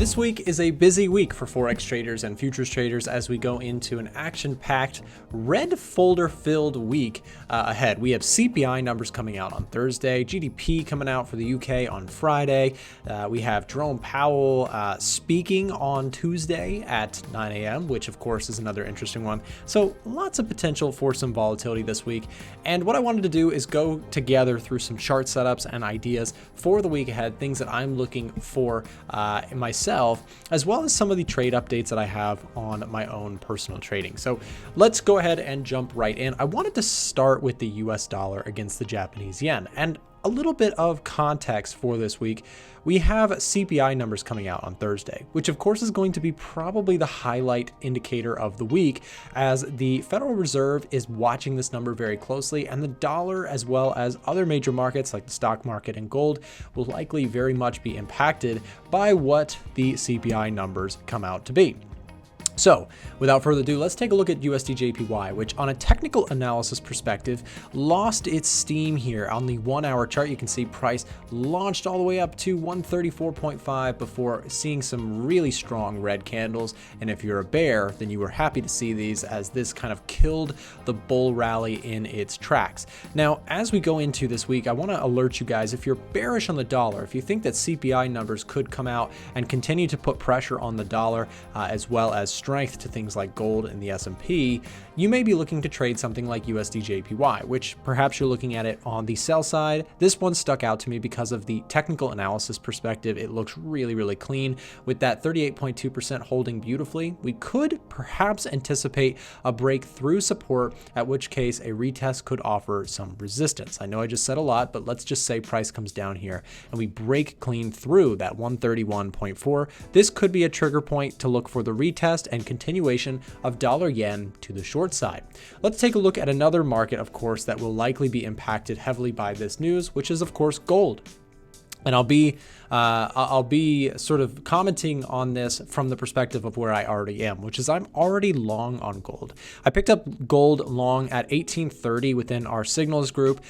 This week is a busy week for Forex traders and futures traders as we go into an action-packed, red folder-filled week ahead. We have CPI numbers coming out on Thursday, GDP coming out for the UK on Friday. We have Jerome Powell speaking on Tuesday at 9 a.m., which of course is another interesting one. So lots of potential for some volatility this week. And what I wanted to do is go together through some chart setups and ideas for the week ahead, things that I'm looking for myself, as well as some of the trade updates that I have on my own personal trading. So let's go ahead and jump right in. I wanted to start with the US dollar against the Japanese yen, and a little bit of context for this week. We have CPI numbers coming out on Thursday, which of course is going to be probably the highlight indicator of the week, as the Federal Reserve is watching this number very closely, and the dollar, as well as other major markets like the stock market and gold, will likely very much be impacted by what the CPI numbers come out to be. So without further ado, let's take a look at USDJPY, which on a technical analysis perspective lost its steam here. On the 1 hour chart, you can see price launched all the way up to 134.5 before seeing some really strong red candles. And if you're a bear, then you were happy to see these, as this kind of killed the bull rally in its tracks. Now, as we go into this week, I want to alert you guys, if you're bearish on the dollar, if you think that CPI numbers could come out and continue to put pressure on the dollar, as well as strength to things like gold and the S&P, you may be looking to trade something like USDJPY, which perhaps you're looking at it on the sell side. This one stuck out to me because of the technical analysis perspective. It looks really, really clean with that 38.2% holding beautifully. We could perhaps anticipate a break through support, at which case a retest could offer some resistance. I know I just said a lot, but let's just say price comes down here and we break clean through that 131.4. This could be a trigger point to look for the retest and continuation of dollar yen to the short side. Let's take a look at another market, of course, that will likely be impacted heavily by this news, which is of course gold. And I'll be sort of commenting on this from the perspective of where I already am, which is I'm already long on gold. I picked up gold long at 1830 within our signals group,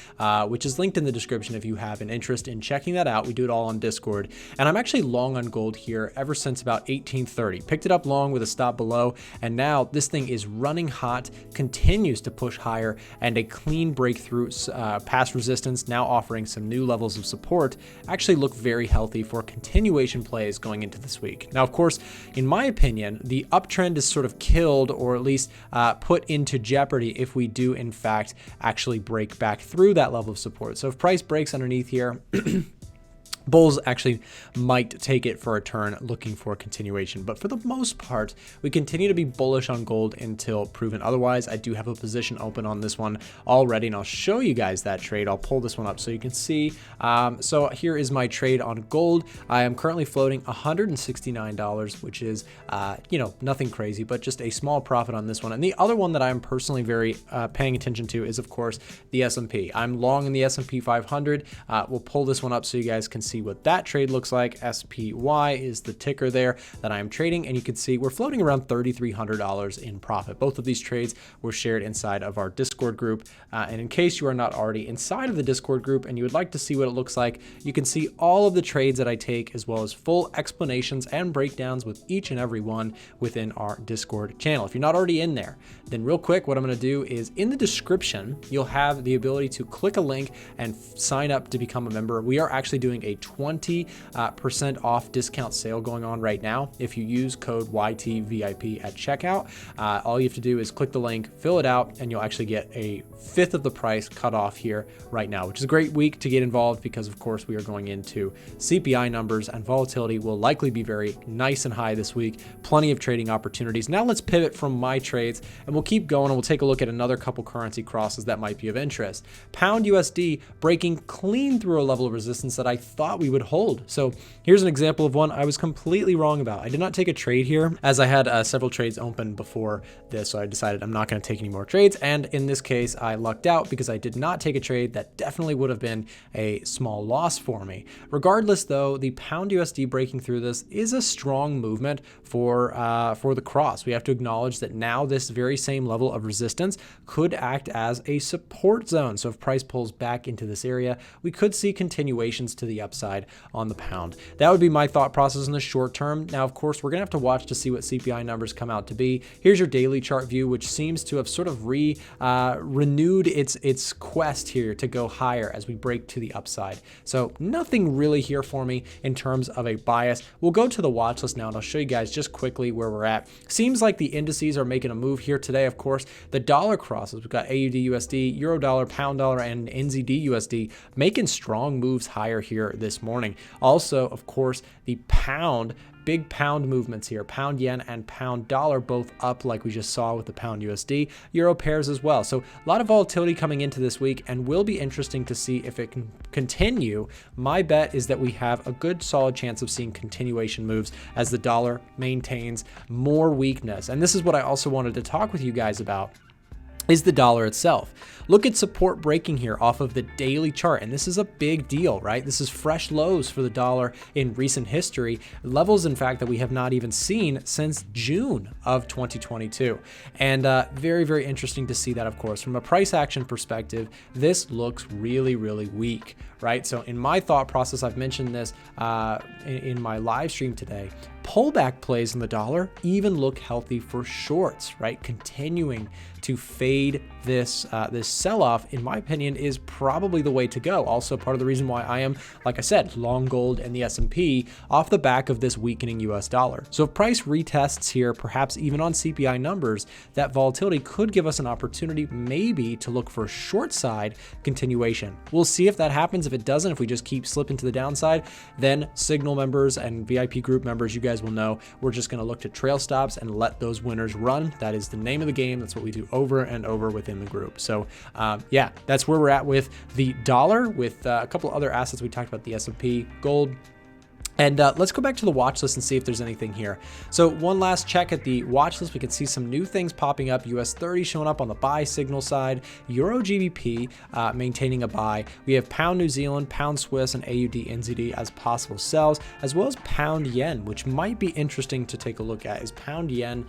which is linked in the description if you have an interest in checking that out. We do it all on Discord. And I'm actually long on gold here ever since about 1830. Picked it up long with a stop below, and now this thing is running hot, continues to push higher, and a clean breakthrough past resistance, now offering some new levels of support, actually look very healthy for continuation plays going into this week. Now, of course, in my opinion, the uptrend is sort of killed, or at least put into jeopardy, if we do in fact actually break back through that level of support. So if price breaks underneath here, bulls actually might take it for a turn looking for a continuation. But for the most part, we continue to be bullish on gold until proven otherwise. I do have a position open on this one already, and I'll show you guys that trade. I'll pull this one up so you can see. So here is my trade on gold. I am currently floating $169, which is, nothing crazy, but just a small profit on this one. And the other one that I'm personally very paying attention to is, of course, the S&P. I'm long in the SP500. We'll pull this one up so you guys can see what that trade looks like. SPY is the ticker there that I'm trading, and you can see we're floating around $3,300 in profit. Both of these trades were shared inside of our Discord group, and in case you are not already inside of the Discord group and you would like to see what it looks like, you can see all of the trades that I take, as well as full explanations and breakdowns with each and every one within our Discord channel. If you're not already in there, then real quick, what I'm going to do is in the description, you'll have the ability to click a link and sign up to become a member. We are actually doing a 20% off discount sale going on right now. If you use code YTVIP at checkout, all you have to do is click the link, fill it out, and you'll actually get a fifth of the price cut off here right now, which is a great week to get involved because, of course, we are going into CPI numbers and volatility will likely be very nice and high this week. Plenty of trading opportunities. Now let's pivot from my trades and we'll keep going, and we'll take a look at another couple currency crosses that might be of interest. Pound USD breaking clean through a level of resistance that I thought we would hold. So here's an example of one I was completely wrong about. I did not take a trade here, as I had several trades open before this, so I decided I'm not going to take any more trades, and in this case I lucked out because I did not take a trade that definitely would have been a small loss for me. Regardless though, the pound USD breaking through this is a strong movement for the cross. We have to acknowledge that now this very same level of resistance could act as a support zone. So if price pulls back into this area, we could see continuations to the upside upside on the pound. That would be my thought process in the short term. Now, of course, we're gonna have to watch to see what CPI numbers come out to be. Here's your daily chart view, which seems to have sort of renewed its quest here to go higher as we break to the upside. So nothing really here for me in terms of a bias. We'll go to the watch list now, and I'll show you guys just quickly where we're at. Seems like the indices are making a move here today. Of course, the dollar crosses. We've got AUD/USD, Euro dollar, pound dollar, and NZD/USD making strong moves higher here this morning. Also, of course, the pound, big pound movements here. Pound yen and pound dollar both up like we just saw with the pound USD. Euro pairs as well. So a lot of volatility coming into this week, and will be interesting to see if it can continue. My bet is that we have a good solid chance of seeing continuation moves as the dollar maintains more weakness. And this is what I also wanted to talk with you guys about, is the dollar itself. Look at support breaking here off of the daily chart, and this is a big deal, right? This is fresh lows for the dollar in recent history, levels in fact that we have not even seen since June of 2022. And very, very interesting to see that. Of course, from a price action perspective, this looks really, really weak, right? So in my thought process, I've mentioned this in my live stream today, pullback plays in the dollar even look healthy for shorts, right? Continuing to fade this sell-off, in my opinion, is probably the way to go. Also part of the reason why I am, like I said, long gold and the S&P off the back of this weakening US dollar. So if price retests here, perhaps even on CPI numbers, that volatility could give us an opportunity maybe to look for a short side continuation. We'll see if that happens. If it doesn't, if we just keep slipping to the downside, then Signal members and VIP group members, you guys will know we're just going to look to trail stops and let those winners run. That is the name of the game. That's what we do over and over within the group. So yeah, that's where we're at with the dollar, with a couple other assets. We talked about the S&P, gold. And let's go back to the watch list and see if there's anything here. So one last check at the watch list. We can see some new things popping up. US 30 showing up on the buy signal side. Euro GBP maintaining a buy. We have pound New Zealand, pound Swiss, and AUD NZD as possible sells, as well as pound yen, which might be interesting to take a look at. Is pound yen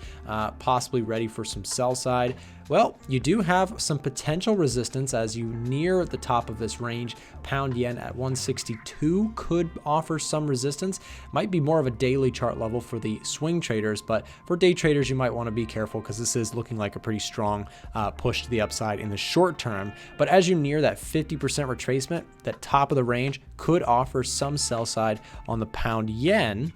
possibly ready for some sell side? Well, you do have some potential resistance as you near the top of this range. Pound yen at 162 could offer some resistance. Might be more of a daily chart level for the swing traders, but for day traders, you might want to be careful because this is looking like a pretty strong push to the upside in the short term. But as you near that 50% retracement, that top of the range could offer some sell side on the pound yen,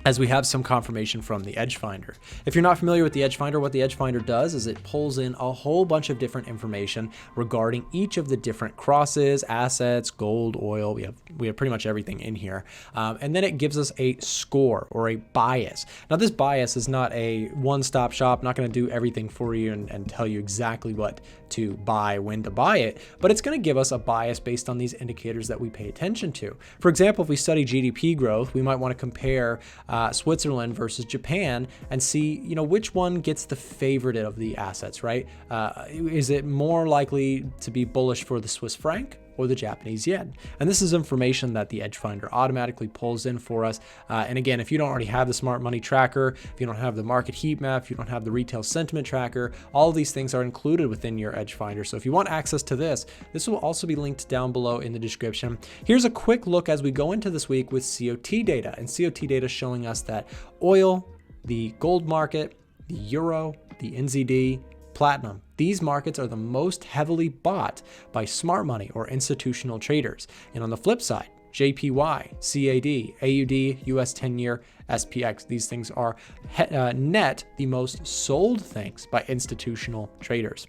as we have some confirmation from the EdgeFinder. If you're not familiar with the EdgeFinder, what the EdgeFinder does is it pulls in a whole bunch of different information regarding each of the different crosses, assets, gold, oil. We have pretty much everything in here. And then it gives us a score or a bias. Now this bias is not a one-stop shop, not gonna do everything for you and tell you exactly what to buy, when to buy it, but it's gonna give us a bias based on these indicators that we pay attention to. For example, if we study GDP growth, we might wanna compare Switzerland versus Japan and see, which one gets the favorite of the assets, right? Is it more likely to be bullish for the Swiss franc or the Japanese yen? And this is information that the EdgeFinder automatically pulls in for us. And again, if you don't already have the smart money tracker, if you don't have the market heat map, if you don't have the retail sentiment tracker, all of these things are included within your EdgeFinder. So if you want access to this will also be linked down below in the description. Here's a quick look as we go into this week with COT data, and COT data showing us that oil, the gold market, the euro, the NZD, platinum, these markets are the most heavily bought by smart money or institutional traders. And on the flip side, JPY, CAD, AUD, US 10-year, SPX, these things are net the most sold things by institutional traders.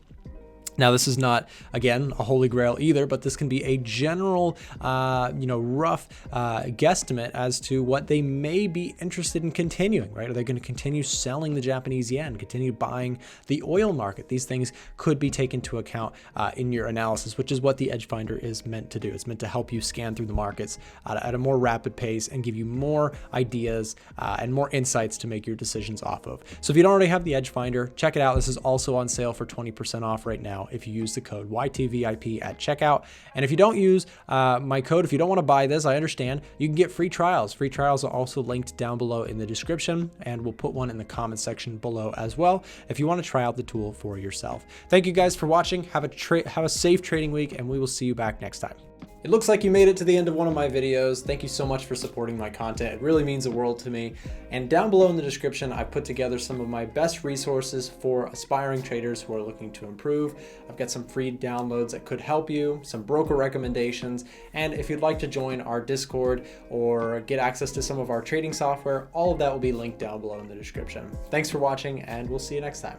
Now, this is not, again, a holy grail either, but this can be a general, rough guesstimate as to what they may be interested in continuing, right? Are they going to continue selling the Japanese yen, continue buying the oil market? These things could be taken into account in your analysis, which is what the EdgeFinder is meant to do. It's meant to help you scan through the markets at a more rapid pace and give you more ideas and more insights to make your decisions off of. So if you don't already have the EdgeFinder, check it out. This is also on sale for 20% off right now if you use the code YTVIP at checkout. And if you don't use my code, if you don't want to buy this, I understand, you can get free trials. Free trials are also linked down below in the description, and we'll put one in the comment section below as well if you want to try out the tool for yourself. Thank you guys for watching. Have a safe trading week, and we will see you back next time. It looks like you made it to the end of one of my videos. Thank you so much for supporting my content. It really means the world to me. And down below in the description, I put together some of my best resources for aspiring traders who are looking to improve. I've got some free downloads that could help you, some broker recommendations, and if you'd like to join our Discord or get access to some of our trading software, all of that will be linked down below in the description. Thanks for watching, and we'll see you next time.